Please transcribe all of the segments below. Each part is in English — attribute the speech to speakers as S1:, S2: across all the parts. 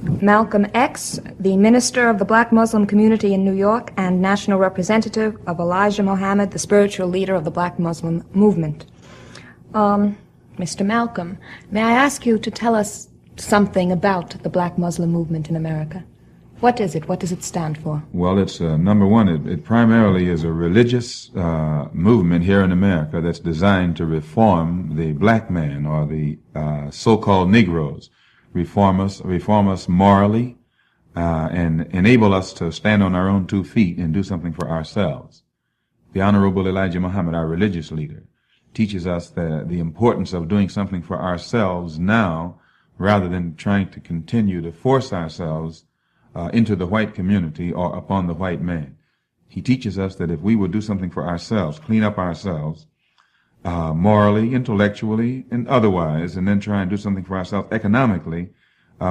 S1: Malcolm X, the minister of the black Muslim community in New York and national representative of Elijah Muhammad, the spiritual leader of the black Muslim movement. Mr. Malcolm, may I ask you to tell us something about the black Muslim movement in America? What is it? What does it stand for?
S2: Well, it's, number one, it primarily is a religious movement here in America that's designed to reform the black man, or the so-called Negroes. Reform us morally, and enable us to stand on our own 2 feet and do something for ourselves. The Honorable Elijah Muhammad, our religious leader, teaches us the importance of doing something for ourselves now, rather than trying to continue to force ourselves into the white community or upon the white man. He teaches us that if we would do something for ourselves, clean up ourselves, morally, intellectually, and otherwise, and then try and do something for ourselves economically,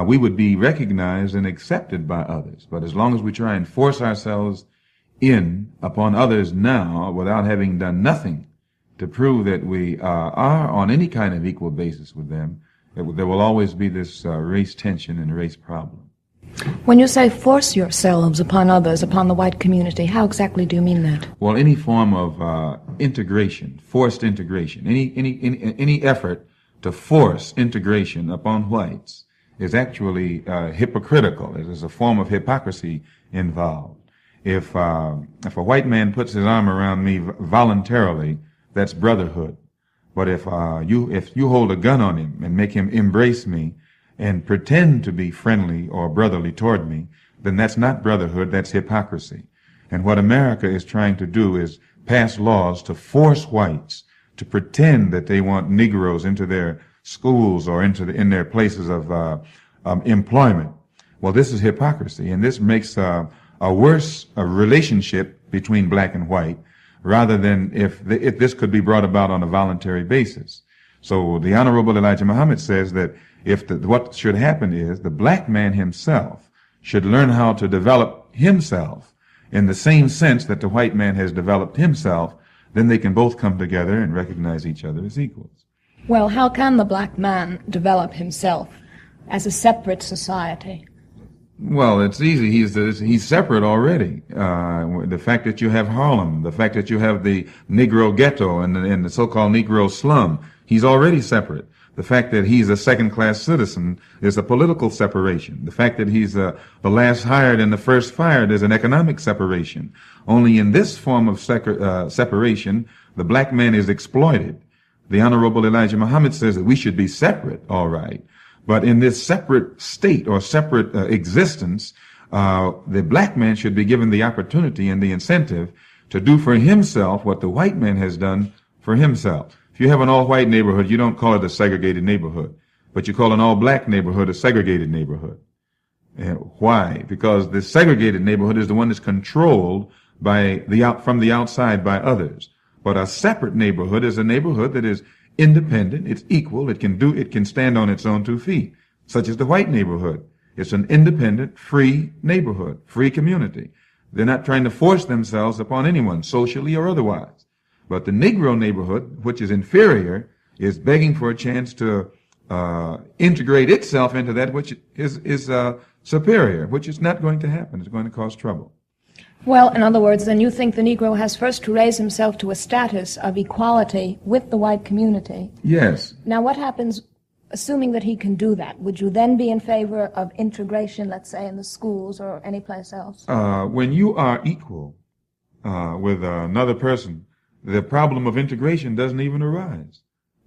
S2: we would be recognized and accepted by others. But as long as we try and force ourselves in upon others now without having done nothing to prove that we are on any kind of equal basis with them, there will always be this race tension and race problem.
S1: When you say force yourselves upon others, upon the white community, how exactly do you mean that?
S2: Well, any form of integration, forced integration, any effort to force integration upon whites is actually hypocritical. There's a form of hypocrisy involved. If a white man puts his arm around me voluntarily, that's brotherhood. But if you hold a gun on him and make him embrace me and pretend to be friendly or brotherly toward me, then that's not brotherhood, that's hypocrisy. And what America is trying to do is pass laws to force whites to pretend that they want Negroes into their schools or in their places of employment. Well, this is hypocrisy, and this makes a worse relationship between black and white, rather than if this could be brought about on a voluntary basis. So the Honorable Elijah Muhammad says that what should happen is the black man himself should learn how to develop himself in the same sense that the white man has developed himself. Then they can both come together and recognize each other as equals.
S1: Well, how can the black man develop himself as a separate society?
S2: Well, it's easy. He's separate already. The fact that you have Harlem, the fact that you have the Negro ghetto and the so-called Negro slum, he's already separate. The fact that he's a second-class citizen is a political separation. The fact that he's the last hired and the first fired is an economic separation. Only in this form of separation, the black man is exploited. The Honorable Elijah Muhammad says that we should be separate, all right. But in this separate state or separate existence, the black man should be given the opportunity and the incentive to do for himself what the white man has done for himself. If you have an all-white neighborhood, you don't call it a segregated neighborhood, but you call an all-black neighborhood a segregated neighborhood. Why? Because the segregated neighborhood is the one that's controlled from the outside by others. But a separate neighborhood is a neighborhood that is independent, it's equal, it can stand on its own 2 feet, such as the white neighborhood. It's an independent, free neighborhood, free community. They're not trying to force themselves upon anyone, socially or otherwise. But the Negro neighborhood, which is inferior, is begging for a chance to integrate itself into that which is superior, which is not going to happen. It's going to cause trouble.
S1: Well, in other words, then you think the Negro has first to raise himself to a status of equality with the white community.
S2: Yes.
S1: Now, what happens, assuming that he can do that? Would you then be in favor of integration, let's say, in the schools or any place else?
S2: When you are equal with another person, the problem of integration doesn't even arise.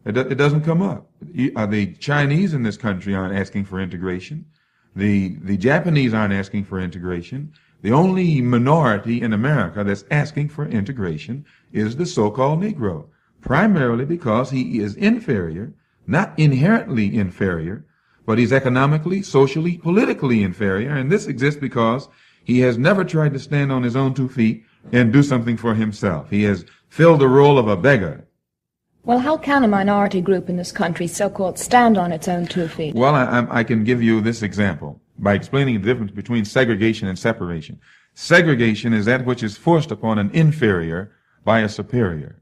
S2: It doesn't come up. The Chinese in this country aren't asking for integration. The Japanese aren't asking for integration. The only minority in America that's asking for integration is the so-called Negro, primarily because he is inferior, not inherently inferior, but he's economically, socially, politically inferior, and this exists because he has never tried to stand on his own 2 feet and do something for himself. He has filled the role of a beggar.
S1: Well, how can a minority group in this country, so-called, stand on its own 2 feet?
S2: Well, I can give you this example by explaining the difference between segregation and separation. Segregation is that which is forced upon an inferior by a superior.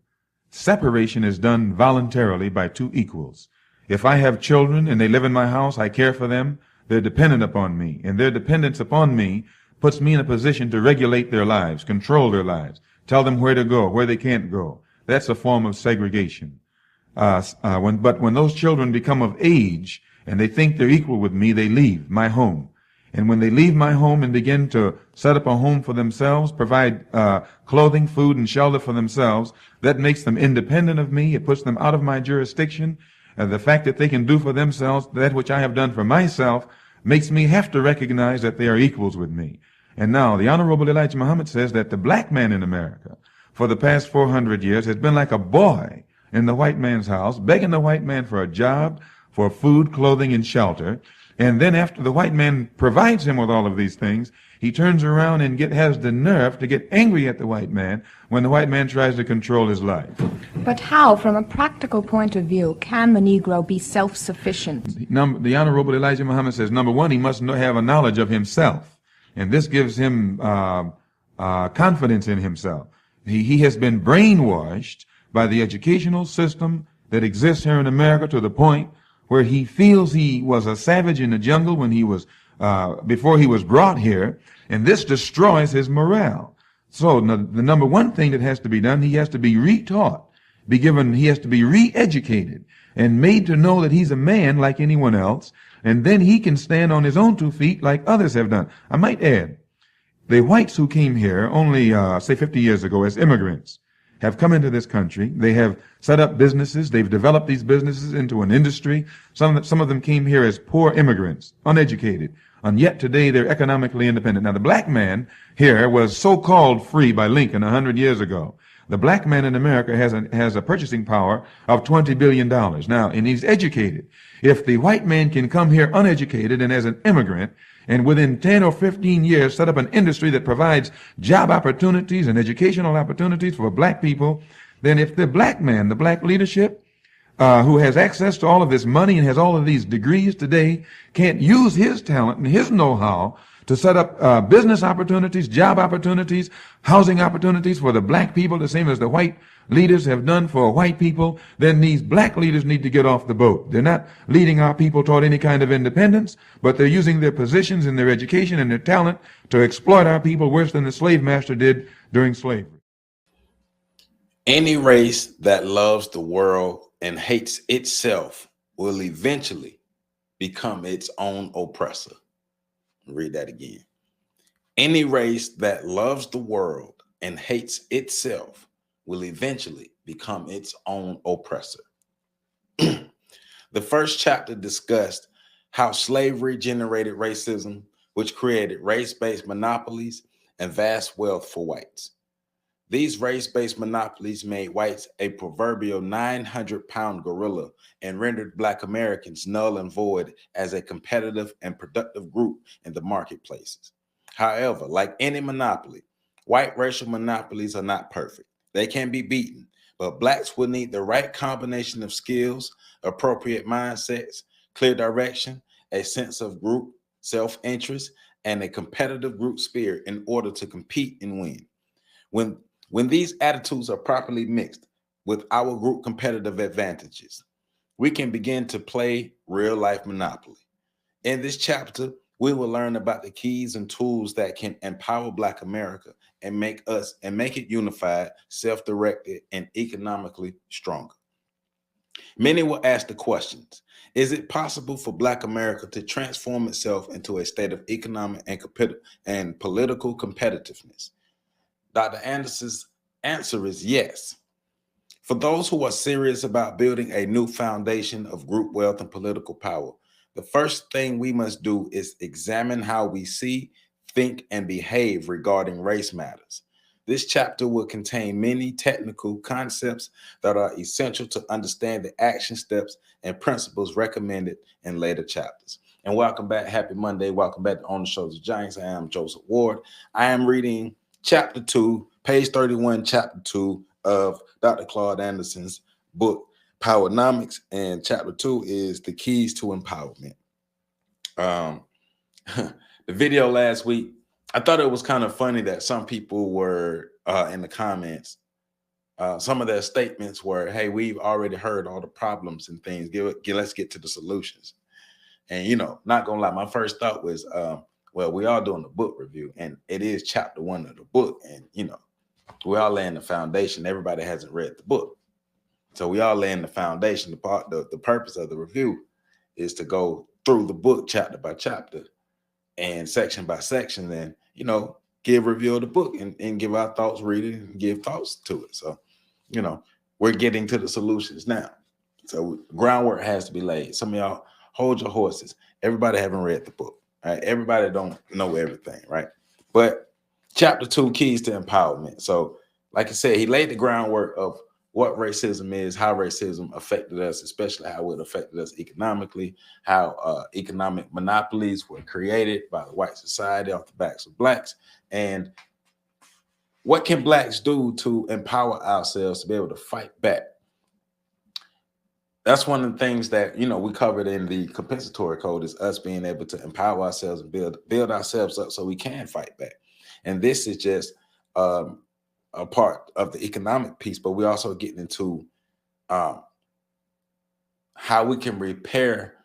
S2: Separation is done voluntarily by two equals. If I have children and they live in my house, I care for them, They're dependent upon me, and their dependence upon me puts me in a position to regulate their lives, control their lives, tell them where to go, where they can't go. That's a form of segregation. But when those children become of age and they think they're equal with me, they leave my home. And when they leave my home and begin to set up a home for themselves, provide clothing, food, and shelter for themselves, that makes them independent of me. It puts them out of my jurisdiction. The fact that they can do for themselves that which I have done for myself makes me have to recognize that they are equals with me. And now the Honorable Elijah Muhammad says that the black man in America for the past 400 years has been like a boy in the white man's house, begging the white man for a job, for food, clothing, and shelter. And then after the white man provides him with all of these things, he turns around and has the nerve to get angry at the white man when the white man tries to control his life.
S1: But how, from a practical point of view, can the Negro be self-sufficient?
S2: The Honorable Elijah Muhammad says, number one, he must have a knowledge of himself. And this gives him confidence in himself. He has been brainwashed by the educational system that exists here in America to the point where he feels he was a savage in the jungle when he was before he was brought here, and this destroys his morale. So the number one thing that has to be done, he has to be retaught, he has to be re-educated and made to know that he's a man like anyone else, and then he can stand on his own 2 feet like others have done. I might add, the whites who came here only, say 50 years ago as immigrants have come into this country. They have set up businesses. They've developed these businesses into an industry. Some of them came here as poor immigrants, uneducated, and yet today they're economically independent. Now, the black man here was so-called free by Lincoln 100 years ago. The black man in America has a purchasing power of $20 billion. Now, and he's educated. If the white man can come here uneducated and as an immigrant, and within 10 or 15 years set up an industry that provides job opportunities and educational opportunities for black people, then if the black man, the black leadership, who has access to all of this money and has all of these degrees today, can't use his talent and his know-how to set up business opportunities, job opportunities, housing opportunities for the black people, the same as the white leaders have done for white people, then these black leaders need to get off the boat. They're not leading our people toward any kind of independence, but they're using their positions and their education and their talent to exploit our people worse than the slave master did during slavery.
S3: Any race that loves the world and hates itself will eventually become its own oppressor. Read that again. Any race that loves the world and hates itself will eventually become its own oppressor. The first chapter discussed how slavery generated racism, which created race-based monopolies and vast wealth for whites. These race-based monopolies made whites a proverbial 900-pound gorilla and rendered Black Americans null and void as a competitive and productive group in the marketplaces. However, like any monopoly, white racial monopolies are not perfect. They can be beaten, but blacks will need the right combination of skills, appropriate mindsets, clear direction, a sense of group self-interest, and a competitive group spirit in order to compete and win. When these attitudes are properly mixed with our group competitive advantages, we can begin to play real-life Monopoly. In this chapter, we will learn about the keys and tools that can empower Black America and make it unified, self-directed, and economically stronger. Many will ask the questions: is it possible for Black America to transform itself into a state of economic and political competitiveness? Dr. Anderson's answer is yes. For those who are serious about building a new foundation of group wealth and political power, the first thing we must do is examine how we see, think, and behave regarding race matters. This chapter will contain many technical concepts that are essential to understand the action steps and principles recommended in later chapters. And welcome back. Happy Monday. Welcome back to On the Shoulders of Giants. I am Joseph Ward. I am reading Chapter 2, page 31, Chapter 2 of Dr. Claude Anderson's book, Powernomics, and Chapter 2 is The Keys to Empowerment. The video last week, I thought it was kind of funny that some people were in the comments, some of their statements were, hey, we've already heard all the problems and things. Let's get to the solutions. And, you know, not gonna lie, my first thought was, well, we are doing a book review, and it is chapter 1 of the book. And, you know, we are laying the foundation. Everybody hasn't read the book. So we are laying the foundation. The purpose of the review is to go through the book chapter by chapter and section by section, and, you know, give review of the book and give our thoughts, read it, and give thoughts to it. So, you know, we're getting to the solutions now. So groundwork has to be laid. Some of y'all hold your horses. Everybody haven't read the book. Right? Everybody don't know everything, right? But chapter 2, keys to empowerment. So, like I said, he laid the groundwork of what racism is, how racism affected us, especially how it affected us economically, how economic monopolies were created by the white society off the backs of blacks, and what can blacks do to empower ourselves to be able to fight back. That's one of the things that, you know, we covered in the compensatory code, is us being able to empower ourselves and build ourselves up so we can fight back. And this is just a part of the economic piece, but we're also getting into how we can repair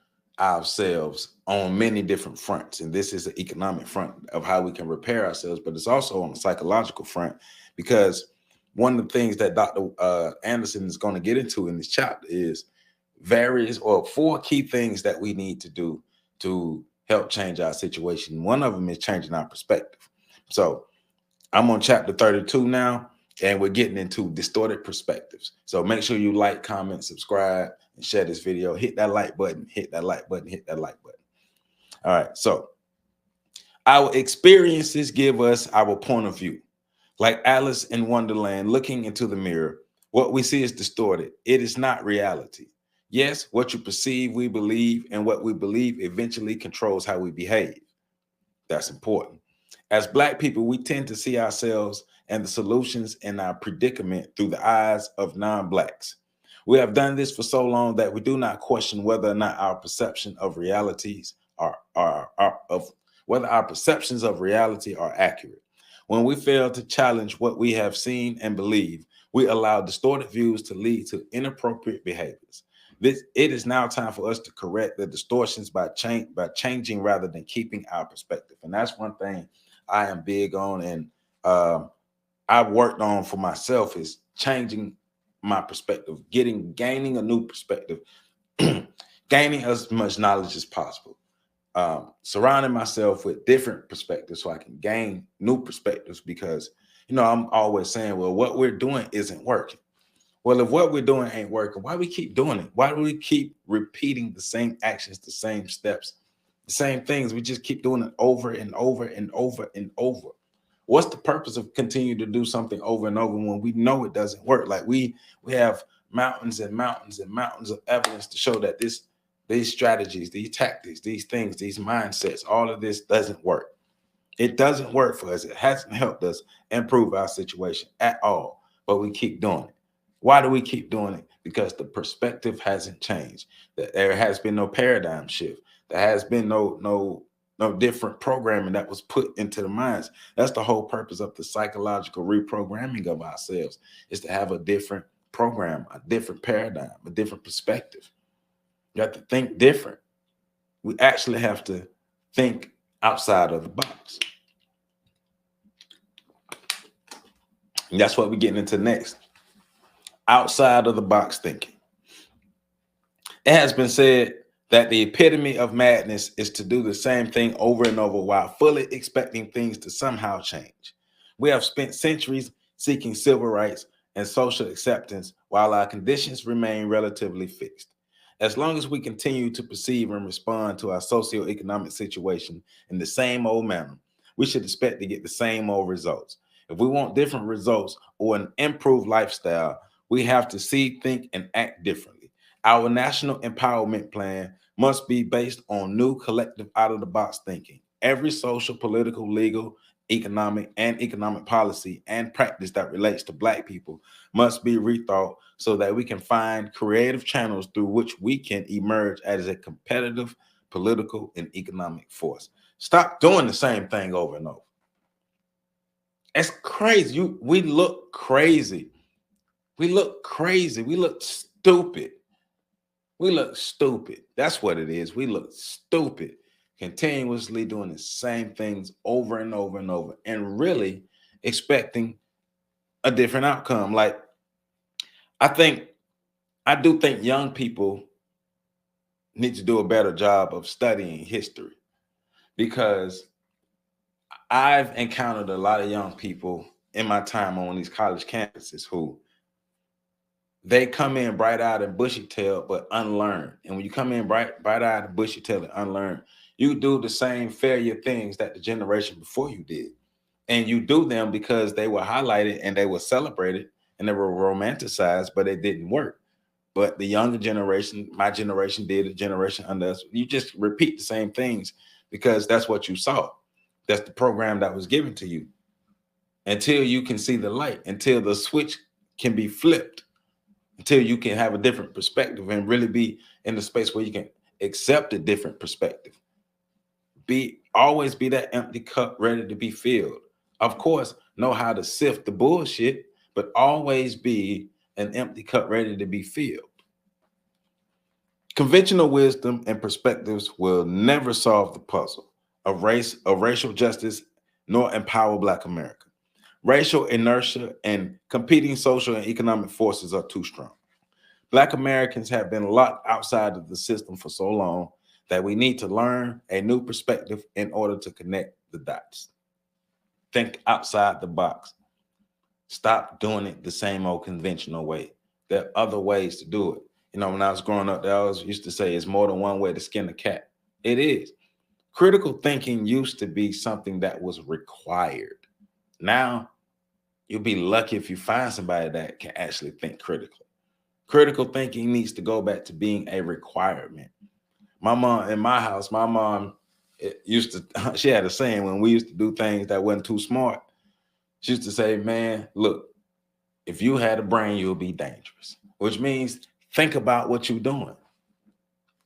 S3: ourselves on many different fronts. And this is the economic front of how we can repair ourselves, but it's also on the psychological front, because one of the things that Dr. Anderson is going to get into in this chapter is various or 4 key things that we need to do to help change our situation. One of them is changing our perspective. So I'm on chapter 32 now, and we're getting into distorted perspectives. So make sure you like, comment, subscribe, and share this video. Hit that like button, hit that like button, hit that like button. All right. So our experiences give us our point of view. Like Alice in Wonderland, looking into the mirror, what we see is distorted. It is not reality. Yes, what you perceive, we believe, and what we believe eventually controls how we behave. That's important. As Black people, we tend to see ourselves and the solutions in our predicament through the eyes of non-Blacks. We have done this for so long that we do not question whether or not our perception of realities whether our perceptions of reality are accurate. When we fail to challenge what we have seen and believe, we allow distorted views to lead to inappropriate behaviors. It is now time for us to correct the distortions by changing rather than keeping our perspective. And that's one thing I am big on, and I've worked on for myself, is changing my perspective, gaining a new perspective, gaining as much knowledge as possible, surrounding myself with different perspectives so I can gain new perspectives, because, you know, I'm always saying, well, what we're doing isn't working. Well, if what we're doing ain't working, why do we keep doing it? Why do we keep repeating the same actions, the same steps, the same things? We just keep doing it over and over and over and over. What's the purpose of continuing to do something over and over when we know it doesn't work? Like we have mountains and mountains and mountains of evidence to show that these strategies, these tactics, these things, these mindsets, all of this doesn't work. It doesn't work for us. It hasn't helped us improve our situation at all, but we keep doing it. Why do we keep doing it? Because the perspective hasn't changed. That there has been no paradigm shift. There has been no different programming that was put into the minds. That's the whole purpose of the psychological reprogramming of ourselves, is to have a different program, a different paradigm, a different perspective. You have to think different. We actually have to think outside of the box. And that's what we're getting into next. Outside of the box thinking. It has been said that the epitome of madness is to do the same thing over and over while fully expecting things to somehow change. We have spent centuries seeking civil rights and social acceptance while our conditions remain relatively fixed. As long as we continue to perceive and respond to our socioeconomic situation in the same old manner, we should expect to get the same old results. If we want different results or an improved lifestyle, we have to see, think, and act differently. Our national empowerment plan must be based on new collective out-of-the-box thinking. Every social, political, legal, economic policy and practice that relates to Black people must be rethought so that we can find creative channels through which we can emerge as a competitive political and economic force. Stop doing the same thing over and over. It's crazy. We look crazy. We look crazy. We look stupid We look stupid. That's what it is. We look stupid, continuously doing the same things over and over and over, and really expecting a different outcome. Like, I do think young people need to do a better job of studying history, because I've encountered a lot of young people in my time on these college campuses who they come in bright-eyed and bushy-tailed, but unlearned. And when you come in bright-eyed and bushy-tailed and unlearned, you do the same failure things that the generation before you did. And you do them because they were highlighted and they were celebrated and they were romanticized, but it didn't work. But the younger generation, my generation did, a generation under us, you just repeat the same things because that's what you saw. That's the program that was given to you. Until you can see the light, until the switch can be flipped, until you can have a different perspective and really be in the space where you can accept a different perspective. Always be that empty cup ready to be filled. Of course, know how to sift the bullshit, but always be an empty cup ready to be filled. Conventional wisdom and perspectives will never solve the puzzle of racial justice, nor empower Black America. Racial inertia and competing social and economic forces are too strong. Black Americans have been locked outside of the system for so long that we need to learn a new perspective in order to connect the dots. Think outside the box. Stop doing it the same old conventional way. There are other ways to do it. You know, when I was growing up, they always used to say it's more than one way to skin a cat. It is. Critical thinking used to be something that was required. Now, you'll be lucky if you find somebody that can actually think critically. Critical thinking needs to go back to being a requirement. My mom, in my house, she had a saying when we used to do things that wasn't too smart. She used to say, man, look, if you had a brain, you'll be dangerous, which means think about what you're doing.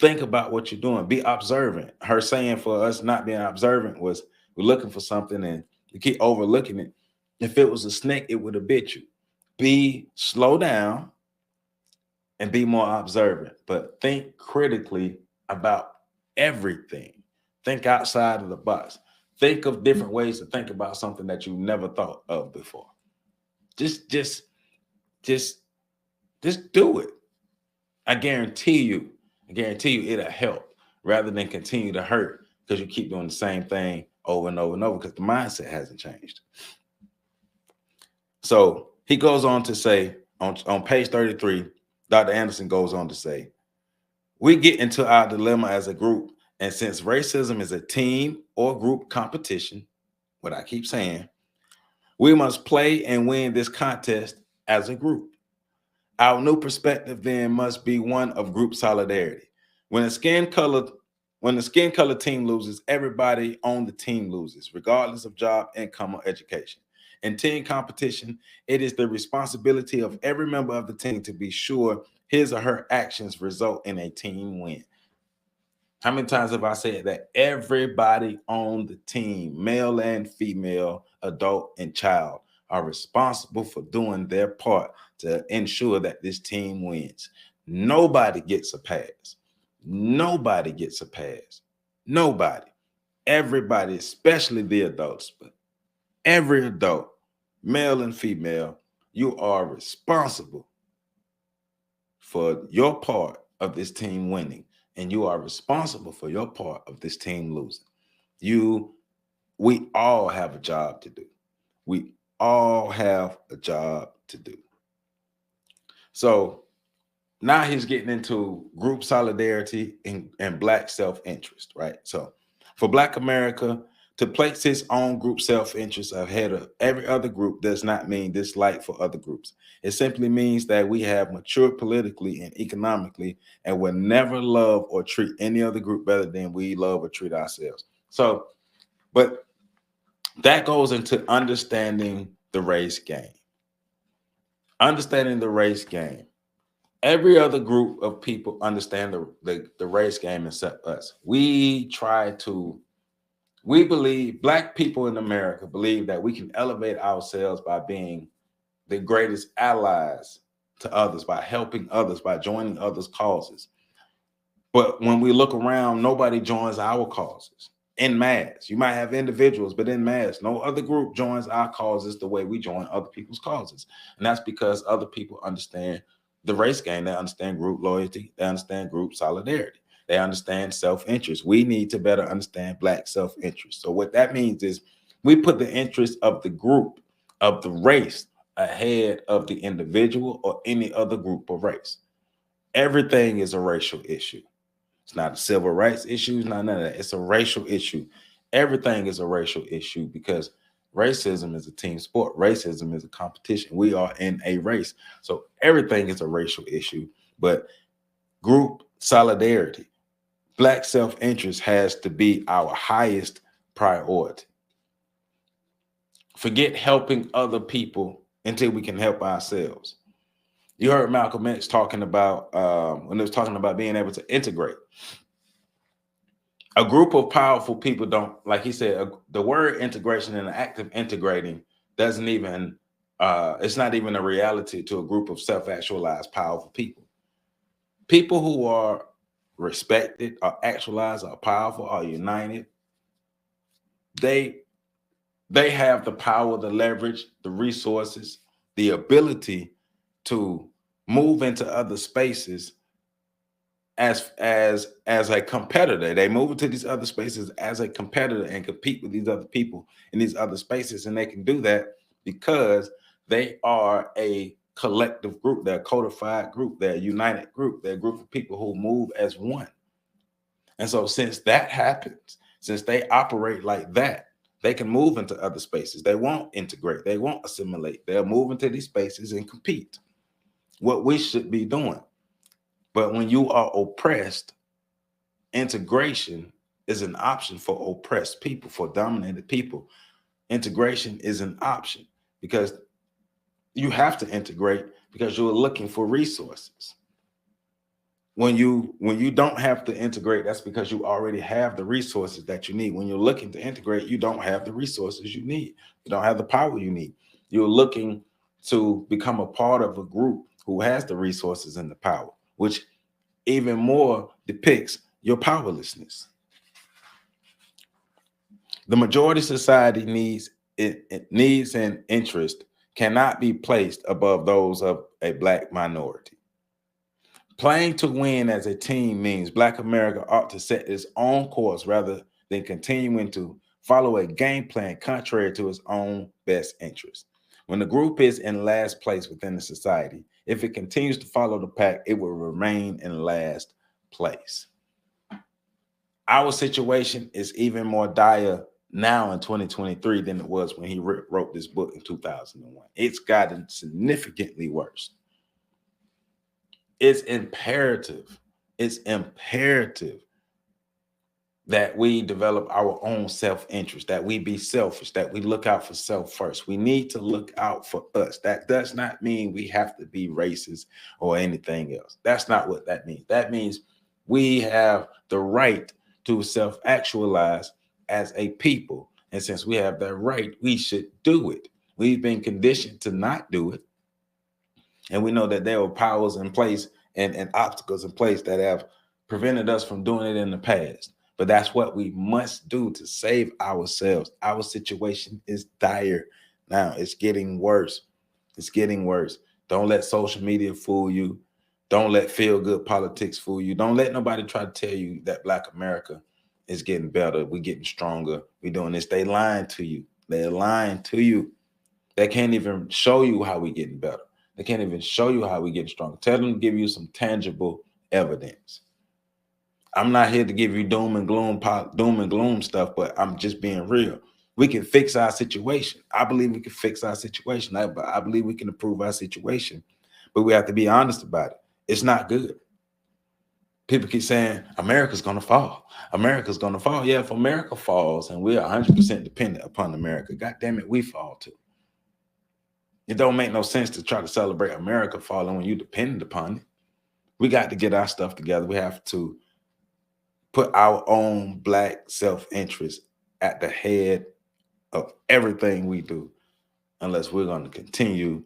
S3: Think about what you're doing. Be observant. Her saying for us not being observant was we're looking for something and you keep overlooking it. If it was a snake, it would have bit you. Slow down and be more observant, but think critically about everything. Think outside of the box. Think of different ways to think about something that you never thought of before. Just do it. I guarantee you it'll help rather than continue to hurt because you keep doing the same thing over and over and over because the mindset hasn't changed. So he goes on to say on page 33, Dr. Anderson goes on to say, we get into our dilemma as a group, and since racism is a team or group competition, what I keep saying, we must play and win this contest as a group. Our new perspective then must be one of group solidarity. When the skin color team loses, everybody on the team loses, regardless of job, income, or education. In team competition, it is the responsibility of every member of the team to be sure his or her actions result in a team win. How many times have I said that? Everybody on the team, male and female, adult and child, are responsible for doing their part to ensure that this team wins. Nobody gets a pass. Nobody gets a pass. Nobody. Everybody, especially the adults, but every adult, male and female, you are responsible for your part of this team winning, and you are responsible for your part of this team losing. We all have a job to do. We all have a job to do. So now he's getting into group solidarity and Black self-interest, right? So for Black America to place its own group self-interest ahead of every other group does not mean dislike for other groups. It simply means that we have matured politically and economically and will never love or treat any other group better than we love or treat ourselves. So, but that goes into understanding the race game. Understanding the race game. Every other group of people understand the race game except us. We believe, Black people in America believe that we can elevate ourselves by being the greatest allies to others, by helping others, by joining others' causes. But when we look around, nobody joins our causes en masse. You might have individuals, but en masse, no other group joins our causes the way we join other people's causes. And that's because other people understand the race game. They understand group loyalty. They understand group solidarity. They understand self-interest. We need to better understand Black self-interest. So what that means is we put the interest of the group, of the race, ahead of the individual or any other group or race. Everything is a racial issue. It's not a civil rights issue. It's not none of that. It's a racial issue. Everything is a racial issue because racism is a team sport. Racism is a competition. We are in a race. So everything is a racial issue. But group solidarity, Black self-interest has to be our highest priority. Forget helping other people until we can help ourselves. You heard Malcolm X talking about when he was talking about being able to integrate. A group of powerful people don't, like he said, the word integration and the act of integrating doesn't even, it's not even a reality to a group of self-actualized powerful people. People who are respected, are actualized, are powerful, are united, they have the power, the leverage, the resources, the ability to move into other spaces as a competitor. They move into these other spaces as a competitor and compete with these other people in these other spaces. And they can do that because they are a collective group. They're a codified group. They're a united group. They're a group of people who move as one. And so since that happens, since they operate like that, they can move into other spaces. They won't integrate. They won't assimilate. They'll move into these spaces and compete. What we should be doing. But when you are oppressed, integration is an option for oppressed people, for dominated people. Integration is an option because you have to integrate because you're looking for resources. When you don't have to integrate, that's because you already have the resources that you need. When you're looking to integrate, you don't have the resources you need. You don't have the power you need. You're looking to become a part of a group who has the resources and the power, which even more depicts your powerlessness. The majority society needs and interest cannot be placed above those of a Black minority. Playing to win as a team means Black America ought to set its own course rather than continuing to follow a game plan contrary to its own best interest. When the group is in last place within the society, if it continues to follow the pack, it will remain in last place. Our situation is even more dire now in 2023 than it was when he wrote this book in 2001. It's gotten significantly worse. It's imperative that we develop our own self-interest, that we be selfish, that we look out for self first. We need to look out for us. That does not mean we have to be racist or anything else. That's not what that means. That means we have the right to self-actualize as a people. And since we have that right, we should do it. We've been conditioned to not do it. And we know that there are powers in place and obstacles in place that have prevented us from doing it in the past. But that's what we must do to save ourselves. Our situation is dire now. It's getting worse. It's getting worse. Don't let social media fool you. Don't let feel-good politics fool you. Don't let nobody try to tell you that Black America is getting better. We're getting stronger. We're doing this. They lying to you. They're lying to you. They can't even show you how we're getting better. They can't even show you how we get stronger. Tell them to give you some tangible evidence. I'm not here to give you doom and gloom stuff, but I'm just being real. We can fix our situation. I believe we can fix our situation. I believe we can improve our situation, but we have to be honest about it. It's not good. People keep saying America's going to fall. America's going to fall. Yeah, if America falls and we're 100% dependent upon America, God damn it, we fall too. It don't make no sense to try to celebrate America falling when you're dependent upon it. We got to get our stuff together. We have to put our own Black self-interest at the head of everything we do, unless we're going to continue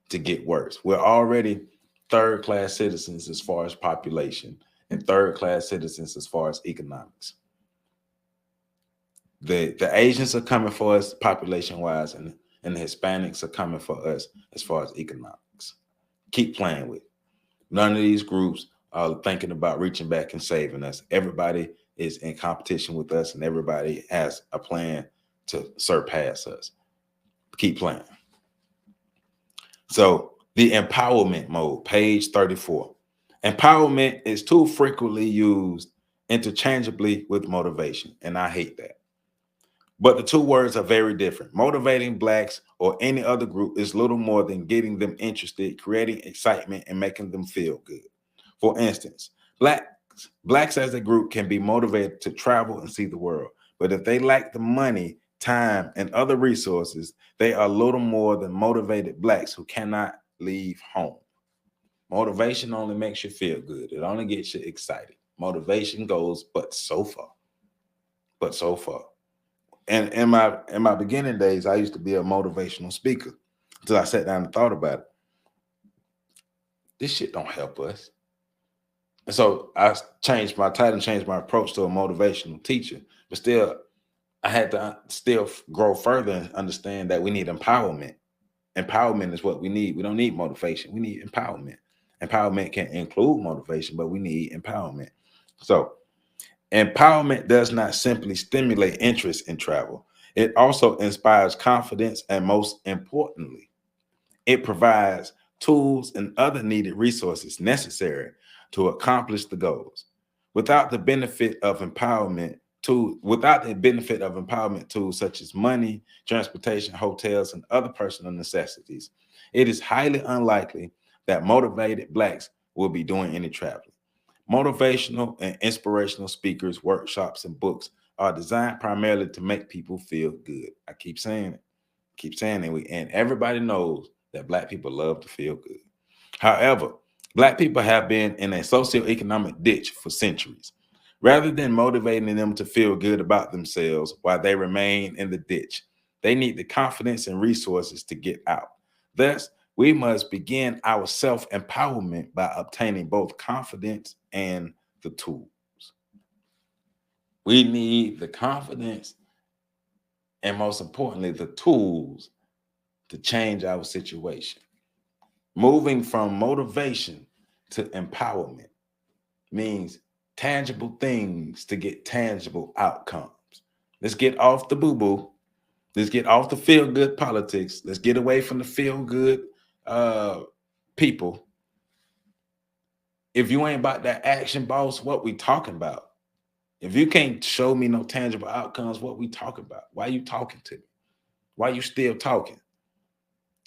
S3: to get worse. We're already third-class citizens as far as population, and third-class citizens as far as economics. The Asians are coming for us population-wise, and the Hispanics are coming for us as far as economics. Keep playing with it. None of these groups are thinking about reaching back and saving us. Everybody is in competition with us, and everybody has a plan to surpass us. Keep playing. So the empowerment mode, page 34. Empowerment is too frequently used interchangeably with motivation, and I hate that. But the two words are very different. Motivating Blacks or any other group is little more than getting them interested, creating excitement, and making them feel good. For instance, Blacks as a group can be motivated to travel and see the world. But if they lack the money, time, and other resources, they are little more than motivated Blacks who cannot leave home. Motivation only makes you feel good. It only gets you excited. Motivation goes but so far. But so far. And in my beginning days, I used to be a motivational speaker until I sat down and thought about it. This shit don't help us. And so I changed my title, changed my approach to a motivational teacher. But still, I had to still grow further and understand that we need empowerment. Empowerment is what we need. We don't need motivation. We need empowerment. Empowerment can include motivation, but we need empowerment. So empowerment does not simply stimulate interest in travel. It also inspires confidence, and most importantly, it provides tools and other needed resources necessary to accomplish the goals. Without the benefit of empowerment tools such as money, transportation, hotels, and other personal necessities, it is highly unlikely that motivated Blacks will be doing any traveling. Motivational and inspirational speakers, workshops, and books are designed primarily to make people feel good. I keep saying it. And everybody knows that Black people love to feel good. However, Black people have been in a socioeconomic ditch for centuries. Rather than motivating them to feel good about themselves while they remain in the ditch, they need the confidence and resources to get out. Thus, we must begin our self-empowerment by obtaining both confidence and the tools. We need the confidence and, most importantly, the tools to change our situation. Moving from motivation to empowerment means tangible things to get tangible outcomes. Let's get off the boo-boo. Let's get off the feel-good politics. Let's get away from the feel-good people. If you ain't about that action, boss, what we talking about? If you can't show me no tangible outcomes, what we talking about? Why you talking to me? Why you still talking?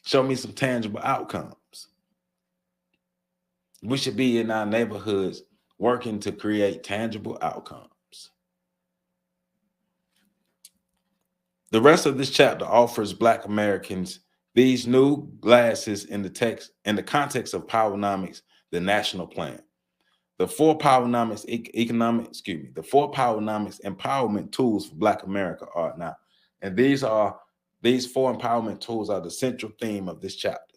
S3: Show me some tangible outcomes. We should be in our neighborhoods working to create tangible outcomes. The rest of this chapter offers Black Americans these new glasses in the context of Powernomics, the national plan. The four Powernomics empowerment tools for Black America are now. And these four empowerment tools are the central theme of this chapter.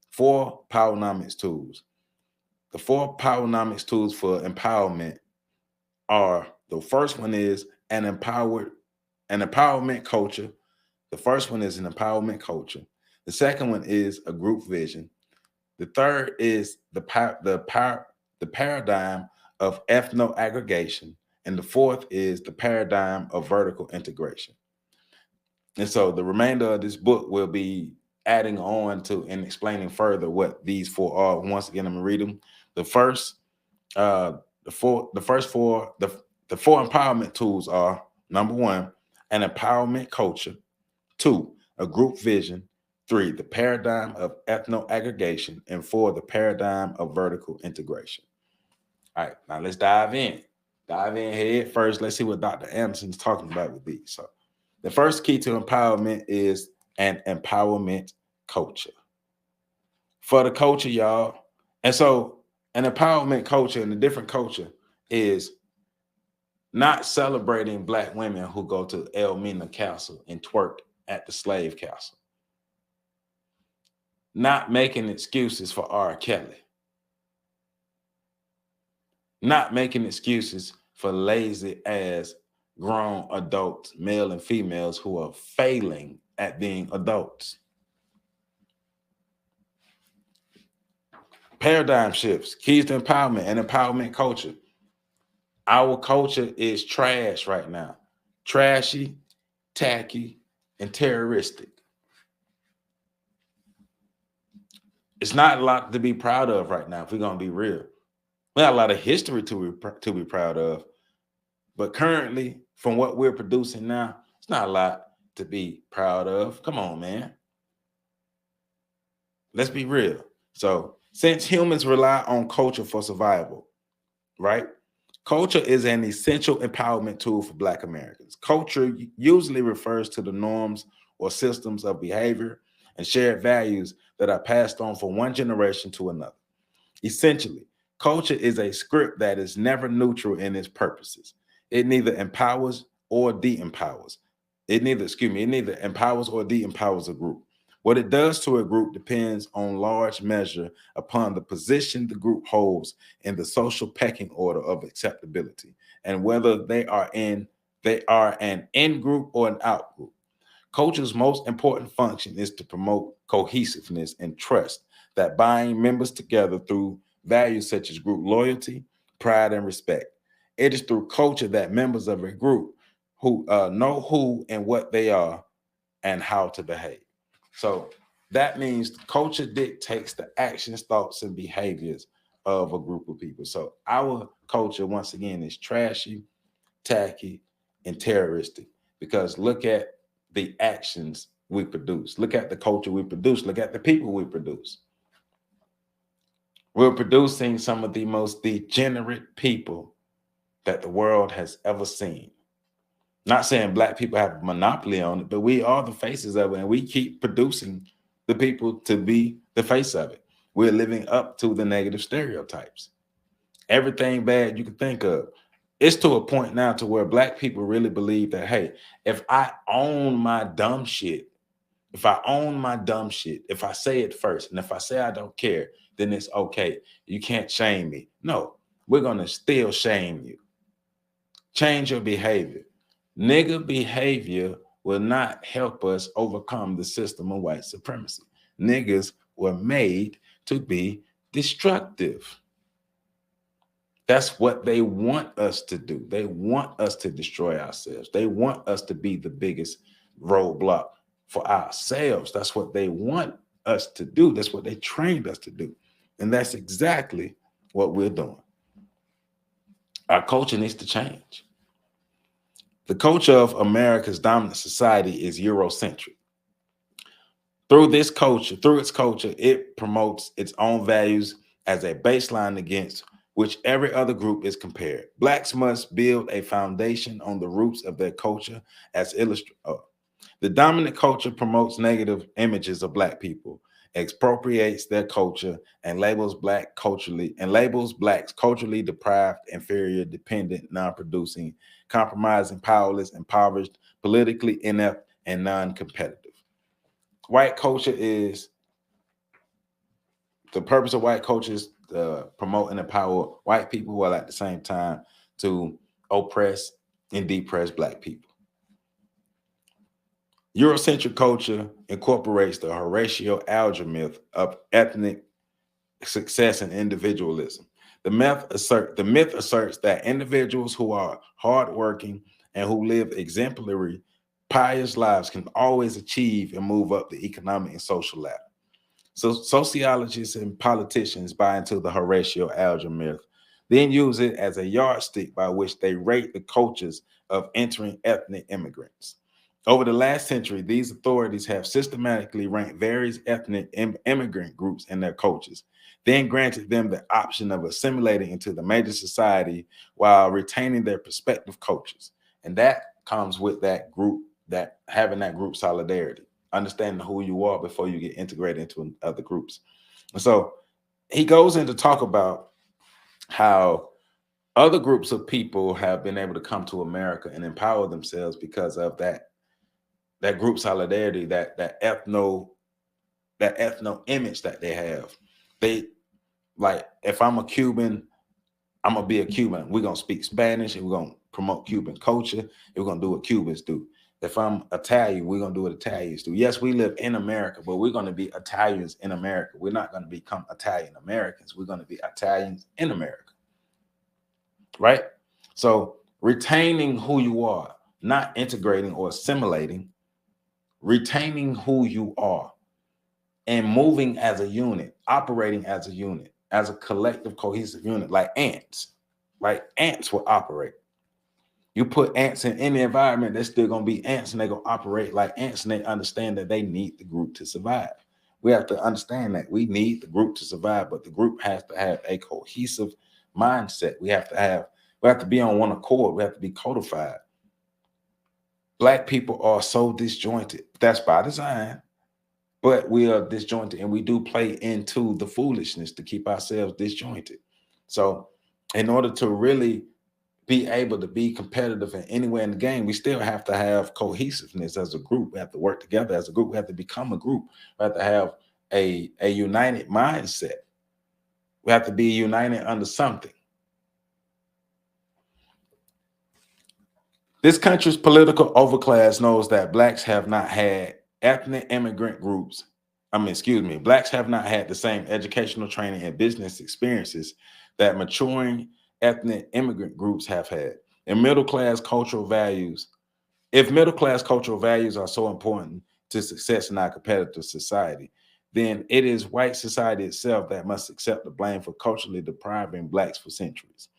S3: 4 Powernomics tools. The 4 Powernomics tools for empowerment are, the first one is an empowerment culture. The first one is an empowerment culture. The second one is a group vision. The third is the paradigm of ethno aggregation. And the fourth is the paradigm of vertical integration. And so the remainder of this book will be adding on to and explaining further what these 4 are. Once again, I'm gonna read them. The four empowerment tools are: number 1, an empowerment culture; 2, a group vision; 3, the paradigm of ethno aggregation; and 4, the paradigm of vertical integration. All right, now let's dive in. Dive in head first. Let's see what Dr. Anderson's talking about with these. So the first key to empowerment is an empowerment culture. For the culture, y'all. And so an empowerment culture and a different culture is not celebrating Black women who go to Elmina Castle and twerk at the slave castle. Not making excuses for R. Kelly. not making excuses for lazy ass grown adults, male and females, who are failing at being adults. Paradigm shifts, keys to empowerment and empowerment culture. Our culture is trash right now. Trashy, tacky, and terroristic. It's not a lot to be proud of right now, if we're going to be real. We got a lot of history to be proud of. But currently, from what we're producing now, it's not a lot to be proud of. Come on, man. Let's be real. So, since humans rely on culture for survival, right? Culture is an essential empowerment tool for Black Americans. Culture usually refers to the norms or systems of behavior and shared values that are passed on from one generation to another. Essentially, culture is a script that is never neutral in its purposes. It neither empowers or de-empowers. It neither empowers or de-empowers a group. What it does to a group depends on large measure upon the position the group holds in the social pecking order of acceptability, and whether they are an in-group or an out-group. Culture's most important function is to promote cohesiveness and trust that bind members together through values such as group loyalty, pride, and respect. It is through culture that members of a group who know who and what they are and how to behave. So that means culture dictates the actions, thoughts, and behaviors of a group of people. So our culture, once again, is trashy, tacky, and terroristic, because look at the actions we produce. Look at the culture we produce. Look at the people we produce. We're producing some of the most degenerate people that the world has ever seen. Not saying Black people have a monopoly on it, but we are the faces of it, and we keep producing the people to be the face of it. We're living up to the negative stereotypes. Everything bad you can think of. It's to a point now to where Black people really believe that, hey, if I own my dumb shit, if I say it first, and if I say I don't care, then it's okay. You can't shame me. No, we're going to still shame you. Change your behavior. Nigger behavior will not help us overcome the system of white supremacy. Niggers were made to be destructive. That's what they want us to do. They want us to destroy ourselves. They want us to be the biggest roadblock for ourselves. That's what they want us to do. That's what they trained us to do. And that's exactly what we're doing. Our culture needs to change. The culture of America's dominant society is Eurocentric. Through its culture, it promotes its own values as a baseline against which every other group is compared. Blacks must build a foundation on the roots of their culture as illustrated. The dominant culture promotes negative images of Black people, expropriates their culture, and labels blacks culturally deprived, inferior, dependent, non-producing, compromising, powerless, impoverished, politically inept, and non-competitive. White culture is the purpose of white culture is to promote and empower white people while at the same time to oppress and depress Black people. Eurocentric culture incorporates the Horatio Alger myth of ethnic success and individualism. The myth asserts that individuals who are hardworking and who live exemplary, pious lives can always achieve and move up the economic and social ladder. So sociologists and politicians buy into the Horatio Alger myth, then use it as a yardstick by which they rate the cultures of entering ethnic immigrants. Over the last century, these authorities have systematically ranked various ethnic immigrant groups and their cultures, then granted them the option of assimilating into the major society while retaining their respective cultures. And that comes with that group, that having that group solidarity, understanding who you are before you get integrated into other groups. And so he goes in to talk about how other groups of people have been able to come to America and empower themselves because of that group solidarity, that ethno image that they have. They, like, if I'm a Cuban, I'm gonna be a Cuban. We're gonna speak Spanish, and we're gonna promote Cuban culture. And we're gonna do what Cubans do. If I'm Italian, we're gonna do what Italians do. Yes, we live in America, but we're gonna be Italians in America. We're not gonna become Italian Americans. We're gonna be Italians in America, right? So retaining who you are, not integrating or assimilating, retaining who you are, and moving as a unit, operating as a unit, as a collective, cohesive unit, like ants. Like ants will operate. You put ants in any environment, they're still going to be ants, and they're going to operate like ants, and they understand that they need the group to survive. We have to understand that we need the group to survive, but the group has to have a cohesive mindset. We have to be on one accord. We have to be codified. Black people are so disjointed. That's by design, but we are disjointed, and we do play into the foolishness to keep ourselves disjointed. So in order to really be able to be competitive in anywhere in the game, we still have to have cohesiveness as a group. We have to work together as a group. We have to become a group. We have to have a united mindset. We have to be united under something. This country's political overclass knows that blacks have not had ethnic immigrant groups. Blacks have not had the same educational training and business experiences that maturing ethnic immigrant groups have had. If middle class cultural values are so important to success in our competitive society, then it is white society itself that must accept the blame for culturally depriving blacks for centuries.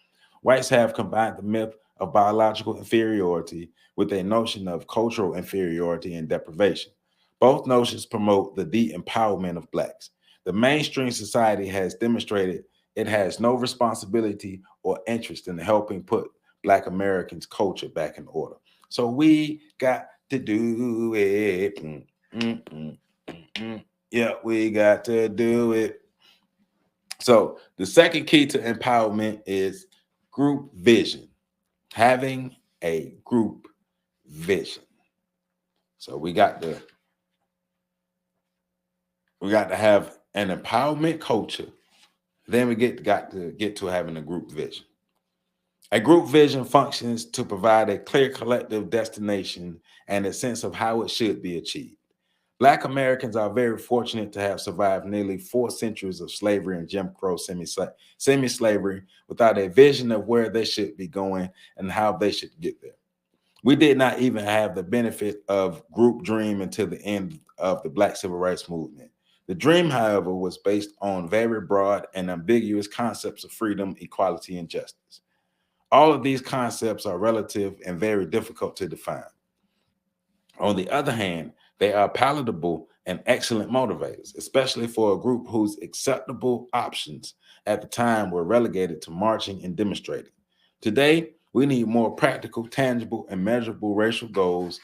S3: Whites have combined the myth of biological inferiority with a notion of cultural inferiority and deprivation. Both notions promote the de-empowerment of blacks. The mainstream society has demonstrated it has no responsibility or interest in helping put Black Americans' culture back in order. So we got to do it. Yeah, we got to do it. So the second key to empowerment is group vision. Having a group vision. So we got to have an empowerment culture. Then we got to get to having a group vision. A group vision functions to provide a clear collective destination and a sense of how it should be achieved. Black Americans are very fortunate to have survived nearly 4 centuries of slavery and Jim Crow semi-slavery without a vision of where they should be going and how they should get there. We did not even have the benefit of group dream until the end of the Black Civil Rights Movement. The dream, however, was based on very broad and ambiguous concepts of freedom, equality, and justice. All of these concepts are relative and very difficult to define. On the other hand, they are palatable and excellent motivators, especially for a group whose acceptable options at the time were relegated to marching and demonstrating. Today, we need more practical, tangible, and measurable racial goals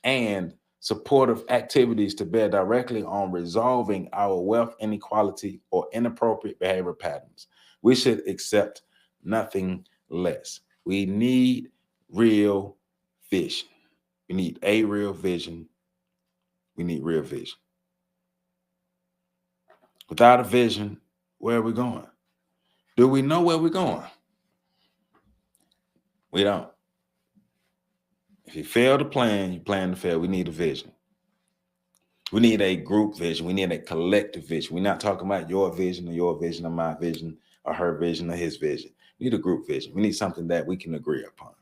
S3: and supportive activities to bear directly on resolving our wealth inequality or inappropriate behavior patterns. We should accept nothing less. We need real vision. We need a real vision. We need real vision. Without a vision, where are we going? Do we know where we're going? We don't. If you fail to plan, you plan to fail. We need a vision. We need a group vision. We need a collective vision. We're not talking about your vision or my vision or her vision or his vision. We need a group vision. We need something that we can agree upon.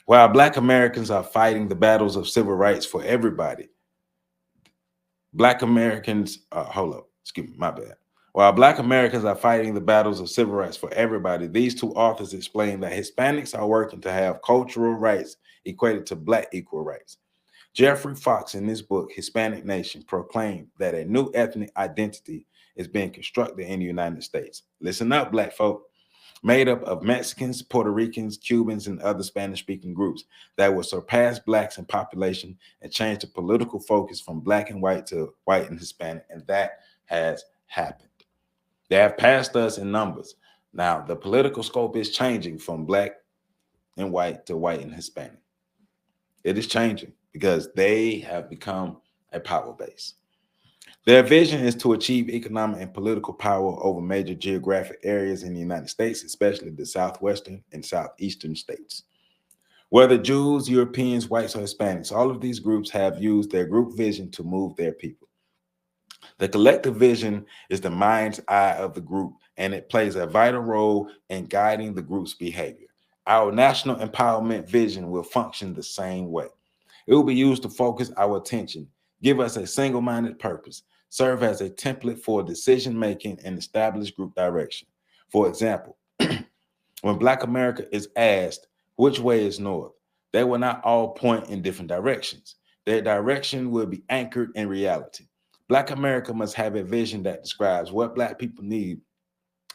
S3: While Black Americans are fighting the battles of civil rights for everybody, Black Americans, While Black Americans are fighting the battles of civil rights for everybody, these two authors explain that Hispanics are working to have cultural rights equated to Black equal rights. Jeffrey Fox, in his book, Hispanic Nation, proclaimed that a new ethnic identity is being constructed in the United States. Listen up, Black folk. Made up of Mexicans, Puerto Ricans, Cubans, and other Spanish-speaking groups that will surpass Blacks in population and change the political focus from Black and white to white and Hispanic, and that has happened. They have passed us in numbers. Now, the political scope is changing from Black and white to white and Hispanic. It is changing because they have become a power base. Their vision is to achieve economic and political power over major geographic areas in the United States, especially the southwestern and southeastern states. Whether Jews, Europeans, whites, or Hispanics, all of these groups have used their group vision to move their people. The collective vision is the mind's eye of the group, and it plays a vital role in guiding the group's behavior. Our national empowerment vision will function the same way. It will be used to focus our attention, give us a single-minded purpose, serve as a template for decision-making, and establish group direction. For example, when Black America is asked which way is north, they will not all point in different directions. Their direction will be anchored in reality. Black America must have a vision that describes what Black people need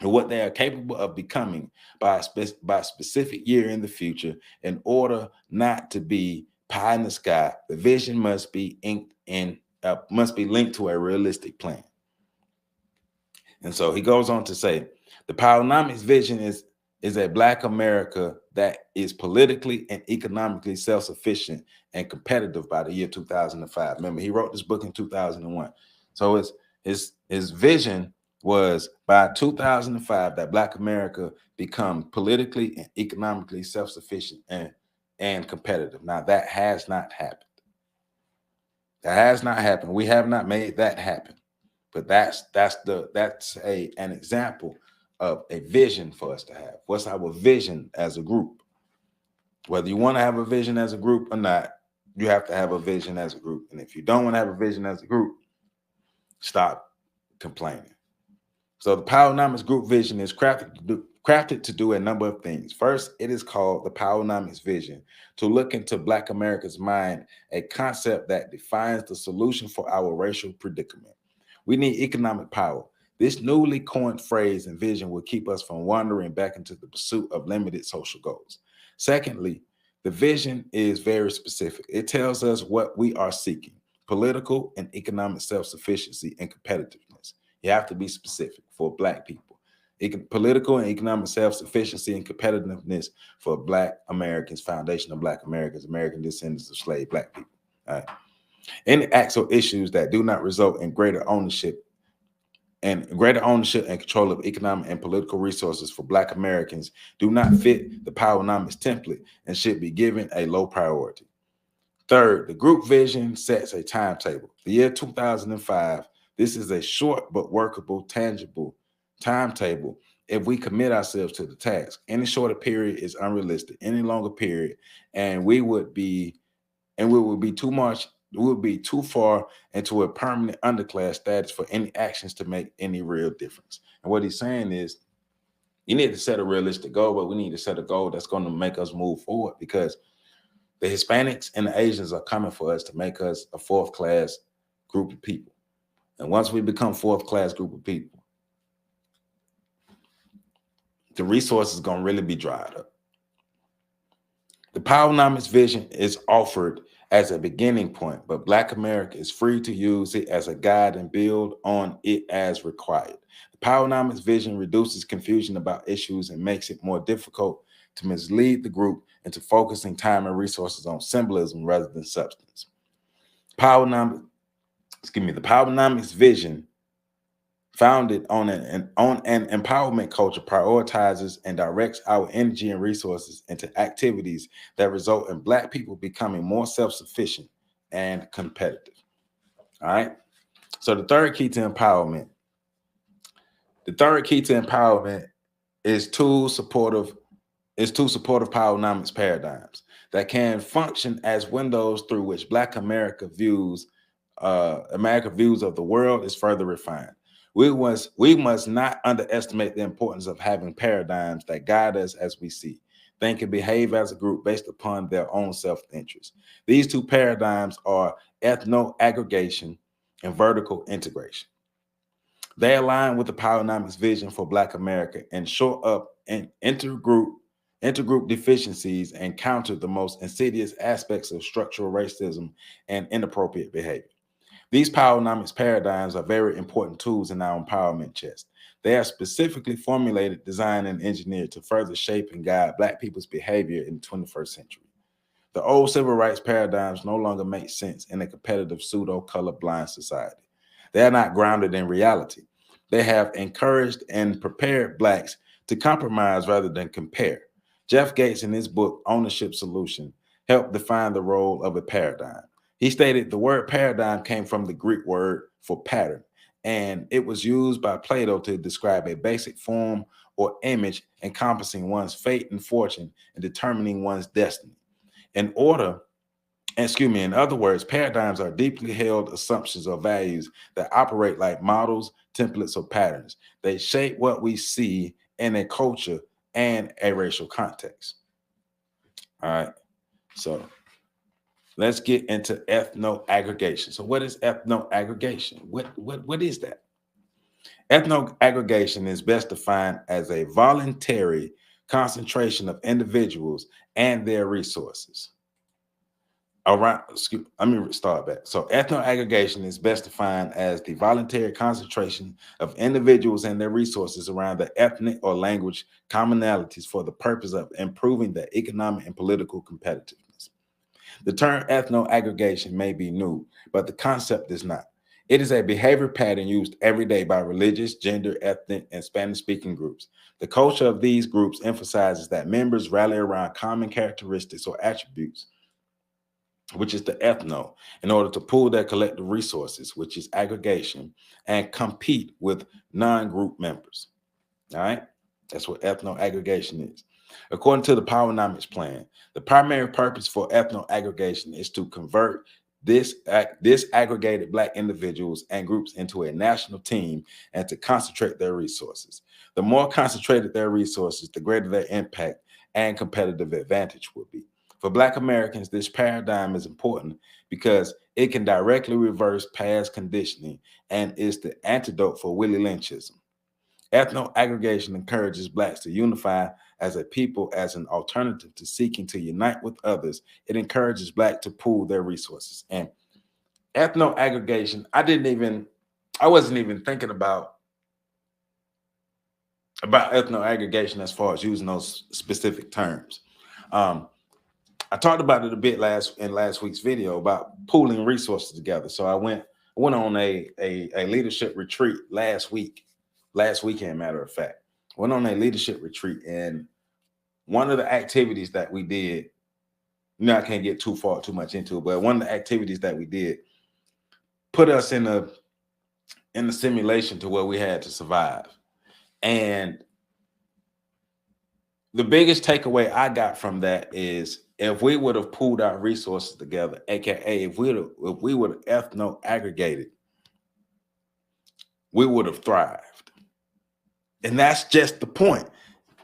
S3: and what they are capable of becoming by a specific year in the future in order not to be pie in the sky. The vision must be linked to a realistic plan. And so he goes on to say, the Powernomics vision is a Black America that is politically and economically self-sufficient and competitive by the year 2005. Remember, he wrote this book in 2001. So his vision was by 2005 that Black America become politically and economically self-sufficient and competitive. Now, that has not happened. That has not happened. We have not made that happen. But that's an example of a vision for us to have. What's our vision as a group? Whether you want to have a vision as a group or not, you have to have a vision as a group. And if you don't want to have a vision as a group, stop complaining. So the Powernomics group vision is crafted to do a number of things. First, it is called the Powernomics vision, to look into Black America's mind, a concept that defines the solution for our racial predicament. We need economic power. This newly coined phrase and vision will keep us from wandering back into the pursuit of limited social goals. Secondly, the vision is very specific. It tells us what we are seeking: political and economic self-sufficiency and competitiveness. You have to be specific for Black people. Political and economic self-sufficiency and competitiveness for Black Americans, foundation of Black Americans, American descendants of slave Black people. All right. Any acts or issues that do not result in greater ownership and control of economic and political resources for Black Americans do not fit the Powernomics template and should be given a low priority. Third, the group vision sets a timetable. The year 2005, this is a short but workable, tangible timetable if we commit ourselves to the task. Any shorter period is unrealistic. Any longer period, and we would be too far into a permanent underclass status for any actions to make any real difference. And what he's saying is, you need to set a realistic goal, but we need to set a goal that's going to make us move forward, because the Hispanics and the Asians are coming for us to make us a fourth class group of people. And once we become fourth class group of people, the resources are going to really be dried up. The Powernomics vision is offered as a beginning point, but Black America is free to use it as a guide and build on it as required. The Powernomics vision reduces confusion about issues and makes it more difficult to mislead the group into focusing time and resources on symbolism rather than substance. The Powernomics vision, founded on an empowerment culture, prioritizes and directs our energy and resources into activities that result in Black people becoming more self-sufficient and competitive. All right. So the third key to empowerment is two supportive Powernomics paradigms that can function as windows through which Black America views of the world is further refined. We must not underestimate the importance of having paradigms that guide us as we see, think, and behave as a group based upon their own self-interest. These two paradigms are ethno aggregation and vertical integration. They align with the Powernomics vision for Black America and shore up intergroup deficiencies and counter the most insidious aspects of structural racism and inappropriate behavior. These Powernomics paradigms are very important tools in our empowerment chest. They are specifically formulated, designed, and engineered to further shape and guide Black people's behavior in the 21st century. The old civil rights paradigms no longer make sense in a competitive pseudo-colorblind society. They are not grounded in reality. They have encouraged and prepared blacks to compromise rather than compare. Jeff Gates, in his book, Ownership Solution, helped define the role of a paradigm. He stated the word paradigm came from the Greek word for pattern, and it was used by Plato to describe a basic form or image encompassing one's fate and fortune and determining one's destiny. In other words, paradigms are deeply held assumptions or values that operate like models, templates, or patterns. They shape what we see in a culture and a racial context. All right, so let's get into ethno aggregation. So what is ethno aggregation? What is that? Ethno aggregation is best defined as a voluntary concentration of individuals and their resources. Let me start back. So ethno aggregation is best defined as the voluntary concentration of individuals and their resources around the ethnic or language commonalities for the purpose of improving their economic and political competitiveness. The term ethno aggregation may be new, but the concept is not. It is a behavior pattern used every day by religious, gender, ethnic, and Spanish-speaking groups. The culture of these groups emphasizes that members rally around common characteristics or attributes, which is the ethno, in order to pool their collective resources, which is aggregation, and compete with non-group members. All right, that's what ethno aggregation is. According to the Powernomics plan, the primary purpose for ethno aggregation is to convert disaggregated Black individuals and groups into a national team and to concentrate their resources. The more concentrated their resources, the greater their impact and competitive advantage will be. For Black Americans, this paradigm is important because it can directly reverse past conditioning and is the antidote for Willie Lynchism. Ethno aggregation encourages Blacks to unify as a people as an alternative to seeking to unite with others. It encourages Blacks to pool their resources. And ethno aggregation, I wasn't even thinking about ethno aggregation as far as using those specific terms. I talked about it a bit in last week's video about pooling resources together. So I went on a leadership retreat last weekend, matter of fact. Went on a leadership retreat, and one of the activities that we did, I can't get too much into it, but one of the activities that we did put us in the simulation to where we had to survive. And the biggest takeaway I got from that is if we would have pooled our resources together, aka if we would have ethno aggregated, we would have thrived. And that's just the point.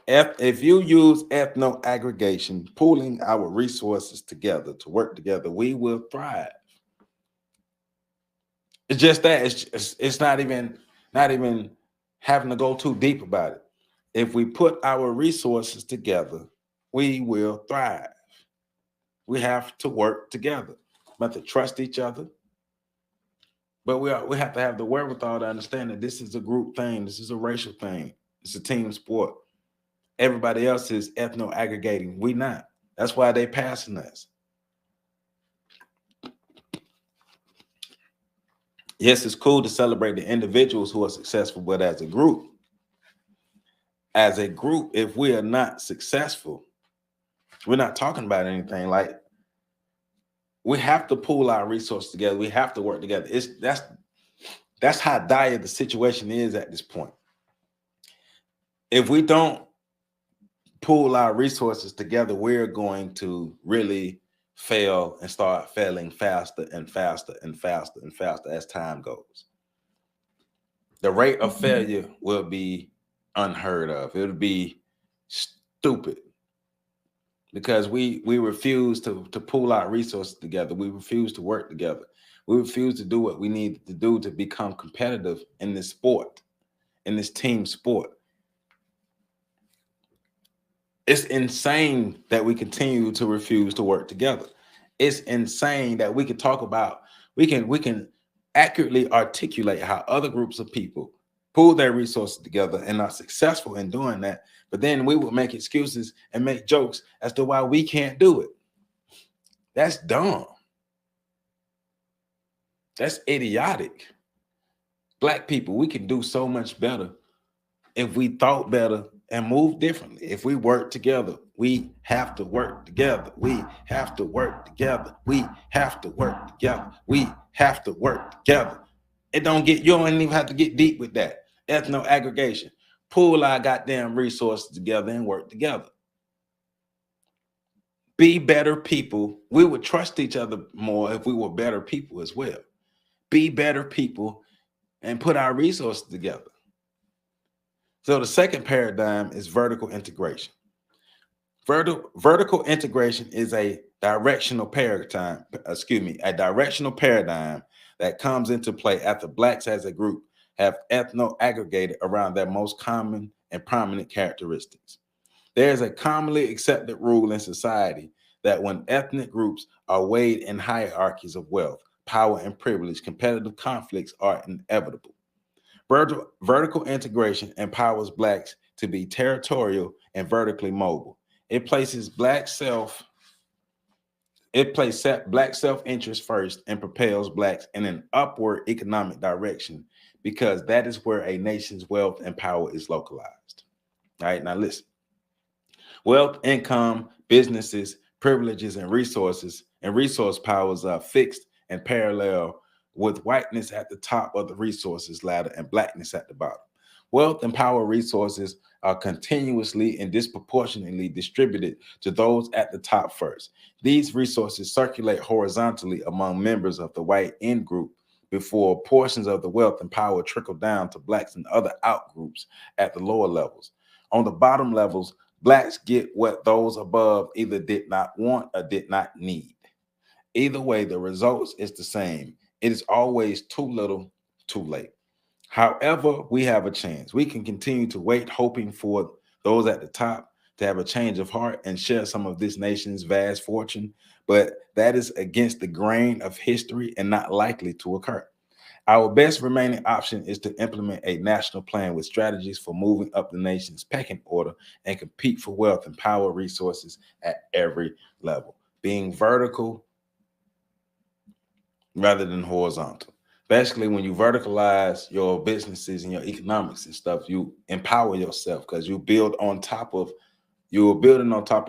S3: If you use ethno aggregation, pooling our resources together to work together, we will thrive. It's just that it's not even having to go too deep about it. If we put our resources together, we will thrive. We have to work together. We have to trust each other. But we have to have the wherewithal to understand that this is a group thing. This is a racial thing. It's a team sport. Everybody else is ethno aggregating. We not. That's why they passing us. Yes, it's cool to celebrate the individuals who are successful, but as a group, if we are not successful, we're not talking about anything. Like, we have to pool our resources together. We have to work together. That's how dire the situation is at this point. If we don't pool our resources together, we're going to really fail and start failing faster and faster and faster and faster as time goes. The rate of failure will be unheard of. It'll be stupid because we refuse to pool our resources together. We refuse to work together. We refuse to do what we need to do to become competitive in this sport, in this team sport. It's insane that we continue to refuse to work together. It's insane that we can talk about, we can accurately articulate how other groups of people pool their resources together and are successful in doing that. But then we will make excuses and make jokes as to why we can't do it. That's dumb. That's idiotic. Black people, we can do so much better if we thought better and move differently. If we work together, we have to work together. We have to work together. We have to work together. We have to work together. You don't even have to get deep with that. Ethno aggregation. Pull our goddamn resources together and work together. Be better people. We would trust each other more if we were better people as well. Be better people and put our resources together. So the second paradigm is vertical integration. Vertical integration is a directional paradigm that comes into play after Blacks as a group have ethno-aggregated around their most common and prominent characteristics. There is a commonly accepted rule in society that when ethnic groups are weighed in hierarchies of wealth, power, and privilege, competitive conflicts are inevitable. Vertical integration empowers Blacks to be territorial and vertically mobile. It places Black self-interest first and propels Blacks in an upward economic direction because that is where a nation's wealth and power is localized. All right, now listen. Wealth, income, businesses, privileges, and resource powers are fixed and parallel with whiteness at the top of the resources ladder and Blackness at the bottom. Wealth and power resources are continuously and disproportionately distributed to those at the top first. These resources circulate horizontally among members of the white in group before portions of the wealth and power trickle down to Blacks and other out groups at the lower levels. On the bottom levels, Blacks get what those above either did not want or did not need. Either way, the results is the same. It is always too little, too late. However, we have a chance. We can continue to wait, hoping for those at the top to have a change of heart and share some of this nation's vast fortune, but that is against the grain of history and not likely to occur. Our best remaining option is to implement a national plan with strategies for moving up the nation's pecking order and compete for wealth and power resources at every level, being vertical rather than horizontal. Basically, when you verticalize your businesses and your economics and stuff, you empower yourself because you're building on top of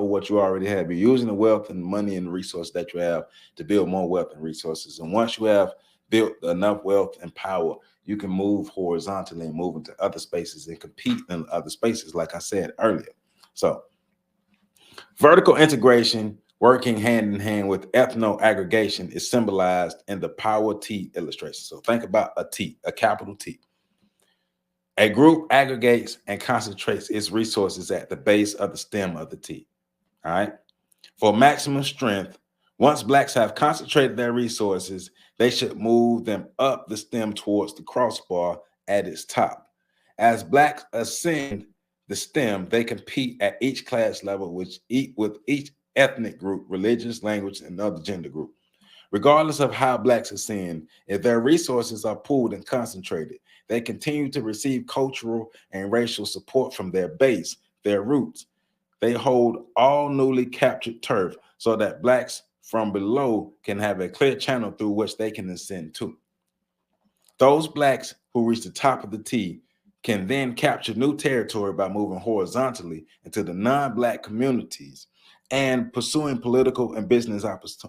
S3: what you already have. You're using the wealth and money and resources that you have to build more wealth and resources. And once you have built enough wealth and power, you can move horizontally and move into other spaces and compete in other spaces, like I said earlier. So vertical integration, working hand in hand with ethno aggregation, is symbolized in the power T illustration. So think about a T, a capital T. A group aggregates and concentrates its resources at the base of the stem of the T. All right. For maximum strength, once Blacks have concentrated their resources, they should move them up the stem towards the crossbar at its top. As Blacks ascend the stem, they compete at each class level with each ethnic group, religious, language, and other gender group. Regardless of how Blacks ascend, if their resources are pooled and concentrated, they continue to receive cultural and racial support from their base, their roots. They hold all newly captured turf so that Blacks from below can have a clear channel through which they can ascend to. Those Blacks who reach the top of the T can then capture new territory by moving horizontally into the non-Black communities and pursuing political and business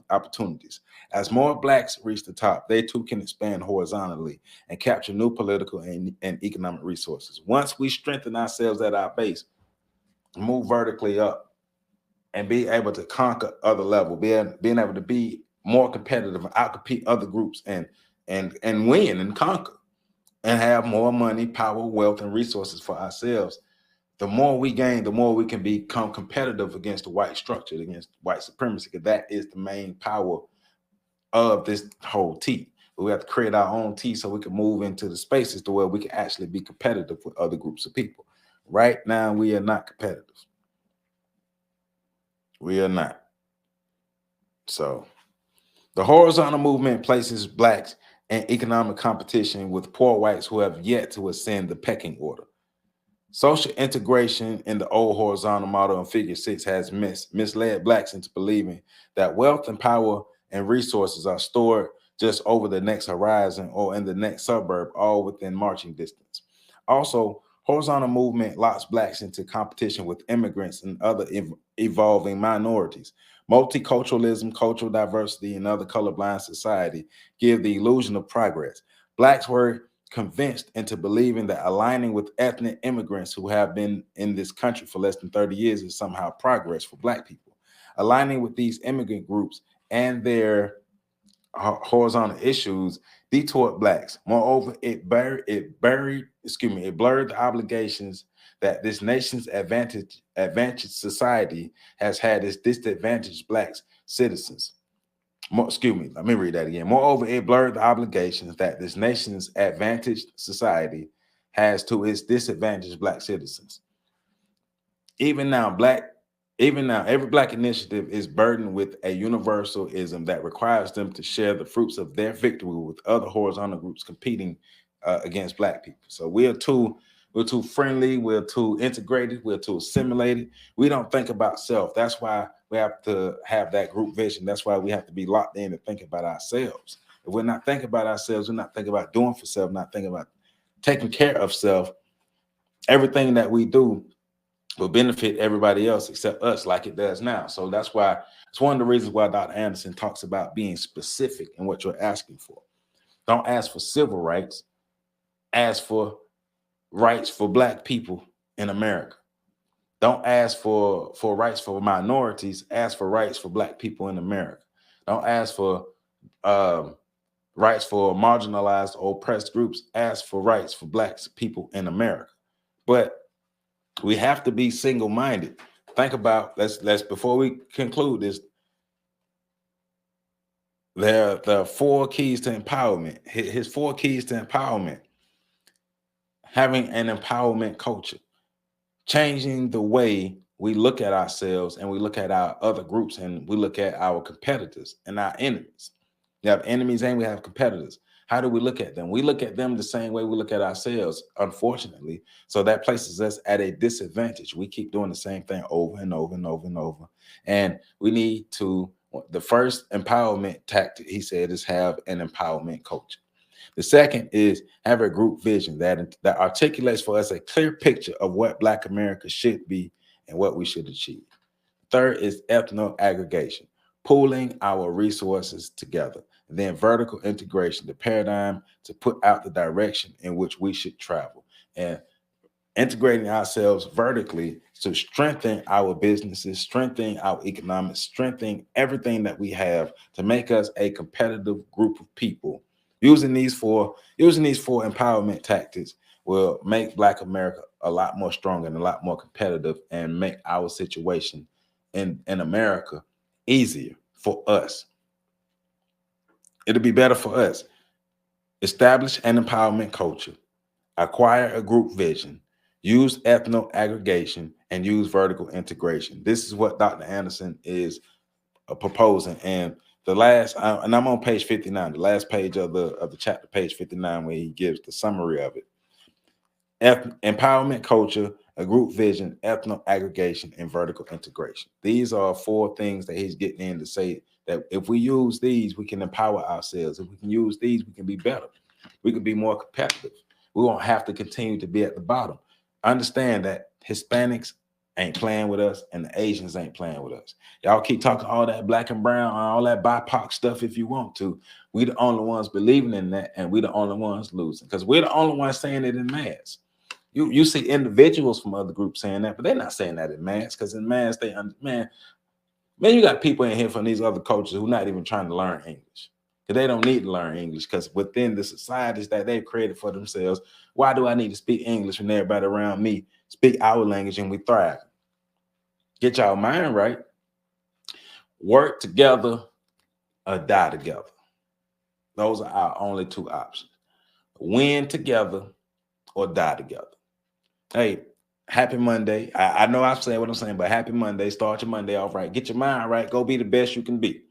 S3: opportunities. As more Blacks reach the top, they too can expand horizontally and capture new political and economic resources. Once we strengthen ourselves at our base, move vertically up, and be able to conquer other levels, being able to be more competitive and outcompete other groups and win and conquer and have more money, power, wealth, and resources for ourselves. The more we gain, the more we can become competitive against the white structure, against white supremacy, because that is the main power of this whole T. But we have to create our own T so we can move into the spaces to where we can actually be competitive with other groups of people. Right now, we are not competitive. We are not. So the horizontal movement places Blacks in economic competition with poor whites who have yet to ascend the pecking order. Social integration in the old horizontal model in Figure 6 has misled Blacks into believing that wealth and power and resources are stored just over the next horizon or in the next suburb, all within marching distance. Also, horizontal movement locks blacks into competition with immigrants and other evolving minorities. Multiculturalism, cultural diversity, and other colorblind society give the illusion of progress. Blacks were convinced into believing that aligning with ethnic immigrants who have been in this country for less than 30 years is somehow progress for black people. Aligning with these immigrant groups and their horizontal issues detoured blacks. Moreover, it blurred the obligations that this nation's advantaged society has had as disadvantaged blacks citizens. Let me read that again. Moreover, it blurred the obligations that this nation's advantaged society has to its disadvantaged black citizens. Even now, every black initiative is burdened with a universalism that requires them to share the fruits of their victory with other horizontal groups competing against black people. So we're too friendly, we're too integrated, we're too assimilated. We don't think about self. That's why we have to have that group vision. That's why we have to be locked in to think about ourselves. If we're not thinking about ourselves, we're not thinking about doing for self, not thinking about taking care of self, everything that we do will benefit everybody else except us like it does now. So that's why it's one of the reasons why Dr. Anderson talks about being specific in what you're asking for. Don't ask for civil rights, ask for rights for black people in America. Don't ask for rights for minorities, ask for rights for black people in America. Don't ask for rights for marginalized or oppressed groups, ask for rights for black people in America. But we have to be single-minded. Think about, let's before we conclude this, there are 4 keys to empowerment. His 4 keys to empowerment: having an empowerment culture, changing the way we look at ourselves and we look at our other groups and we look at our competitors and our enemies. We have enemies and we have competitors. How do we look at them? We look at them the same way we look at ourselves, unfortunately. So that places us at a disadvantage. We keep doing the same thing over and over and over and over. And we need to, the first empowerment tactic, he said, is have an empowerment culture. The second is have a group vision that articulates for us a clear picture of what Black America should be and what we should achieve. Third is ethno aggregation, pooling our resources together. And then vertical integration, the paradigm to put out the direction in which we should travel, and integrating ourselves vertically to strengthen our businesses, strengthen our economics, strengthen everything that we have to make us a competitive group of people. Using these four empowerment tactics will make Black America a lot more stronger and a lot more competitive, and make our situation in America easier for us. It'll be better for us. Establish an empowerment culture, acquire a group vision, use ethno aggregation, and use vertical integration. This is what Dr. Anderson is proposing. And the last, and I'm on page 59, the last page of the chapter, page 59, where he gives the summary of it. Empowerment culture, a group vision, ethno aggregation, and vertical integration. These are 4 things that he's getting in to say that if we use these, we can empower ourselves. If we can use these, we can be better. We can be more competitive. We won't have to continue to be at the bottom. Understand that Hispanics ain't playing with us and the Asians ain't playing with us. Y'all keep talking all that black and brown, all that BIPOC stuff if you want to. We the only ones believing in that, and we the only ones losing, because we're the only ones saying it in mass. You see individuals from other groups saying that, but they're not saying that in mass, because in mass, man, you got people in here from these other cultures who are not even trying to learn English. Because they don't need to learn English, because within the societies that they've created for themselves, why do I need to speak English when everybody around me speak our language and we thrive? Get y'all mind right. Work together or die together. Those are our only 2 options. Win together or die together. Hey, happy Monday. I know I'm saying what I'm saying, but happy Monday. Start your Monday off right. Get your mind right. Go be the best you can be.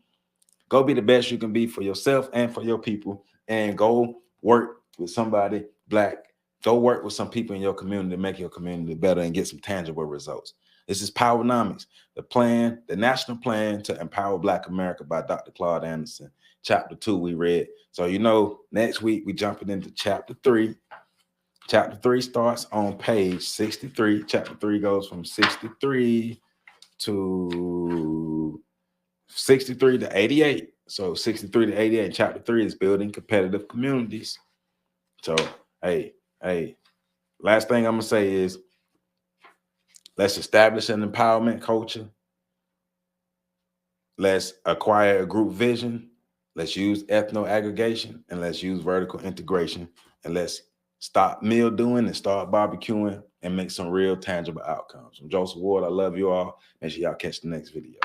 S3: Go be the best you can be for yourself and for your people, and go work with somebody Black. Go work with some people in your community to make your community better and get some tangible results. This is Powernomics, the national plan to empower Black America by Dr. Claude Anderson. chapter 2 we read. So, you know, next week we jumping into chapter 3. Chapter 3 starts on page 63. Chapter 3 goes from 63 to 88. So 63 to 88. Chapter 3 is building competitive communities. So, hey, last thing I'm gonna say is let's establish an empowerment culture. Let's acquire a group vision. Let's use ethno aggregation, and let's use vertical integration, and let's stop mildewing and start barbecuing and make some real tangible outcomes. I'm Joseph Ward. I love you all. Make sure y'all catch the next video.